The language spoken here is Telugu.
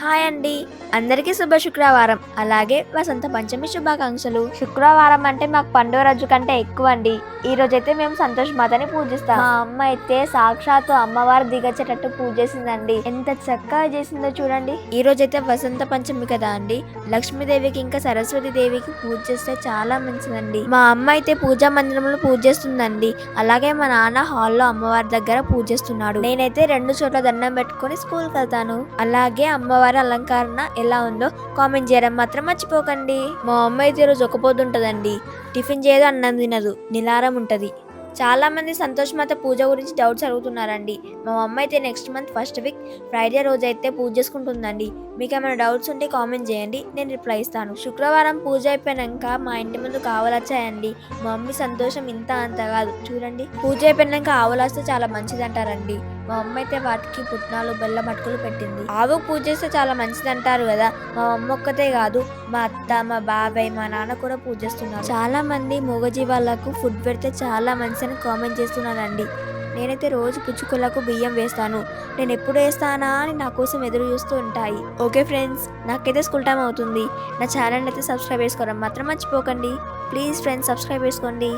హాయ్ అండి. అందరికీ శుభ శుక్రవారం. అలాగే వసంత పంచమి శుభాకాంక్షలు. శుక్రవారం అంటే మాకు పండుగ రోజు కంటే ఎక్కువ అండి. ఈ రోజైతే మేము సంతోష్ మాతని పూజిస్తాం. మా అమ్మ అయితే సాక్షాత్తు అమ్మవారు దిగొచ్చేటట్టు పూజ చేసిందండి. ఎంత చక్కగా చేసిందో చూడండి. ఈ రోజైతే వసంత పంచమి కదా అండి. లక్ష్మీదేవికి ఇంకా సరస్వతి దేవికి పూజ చేస్తే చాలా మంచిదండి. మా అమ్మ అయితే పూజా మందిరంలో పూజ చేస్తుందండి. అలాగే మా నాన్న హాల్లో అమ్మవారి దగ్గర పూజ చేస్తున్నాడు. నేనైతే 2 చోట్ల దండం పెట్టుకొని స్కూల్కి వెళ్తాను. అలాగే అమ్మవారి అలంకరణ ఎలా ఉందో కామెంట్ చేయడం మాత్రం మర్చిపోకండి. మా అమ్మ అయితే ఈరోజు ఒక పొద్దు ఉంటదండి. టిఫిన్ చేయదు, అన్నం తినదు, నిలారం ఉంటది. చాలా మంది సంతోష్ మాత పూజ గురించి డౌట్స్ అడుగుతున్నారండి. మా అమ్మ అయితే next month first week Friday రోజు అయితే పూజ చేసుకుంటుందండి. మీకు ఏమైనా డౌట్స్ ఉంటే కామెంట్ చేయండి, నేను రిప్లై ఇస్తాను. శుక్రవారం పూజ అయిపోయాక మా ఇంటి ముందు ఆవులొచ్చాయండి. మా మమ్మీ సంతోషం ఇంత అంత కాదు చూడండి. పూజ అయిపోయాక ఆవులొస్తే చాలా మంచిది అంటారండి. మా అమ్మ అయితే వాటికి పుట్నాలు బెల్లం అటుకులు పెట్టింది. ఆవుకు పూజ చేస్తే చాలా మంచిది అంటారు కదా. మా అమ్మ ఒక్కతే కాదు, మా అత్త, మా బాబాయ్, మా నాన్న కూడా పూజ చేస్తున్నారు. చాలా మంది మూగజీవాలకు ఫుడ్ పెడితే చాలా మంచిదని కామెంట్ చేస్తున్నానండి. నేనైతే రోజు పుచ్చుకులకు బియ్యం వేస్తాను. నేను ఎప్పుడు వేస్తానా అని నా కోసం ఎదురు చూస్తూ ఉంటాయి. ఓకే ఫ్రెండ్స్, నాకైతే స్కూల్ టైం అవుతుంది. నా ఛానల్ అయితే సబ్స్క్రైబ్ చేసుకోవడం మాత్రం మర్చిపోకండి. ప్లీజ్ ఫ్రెండ్స్, సబ్స్క్రైబ్ చేసుకోండి.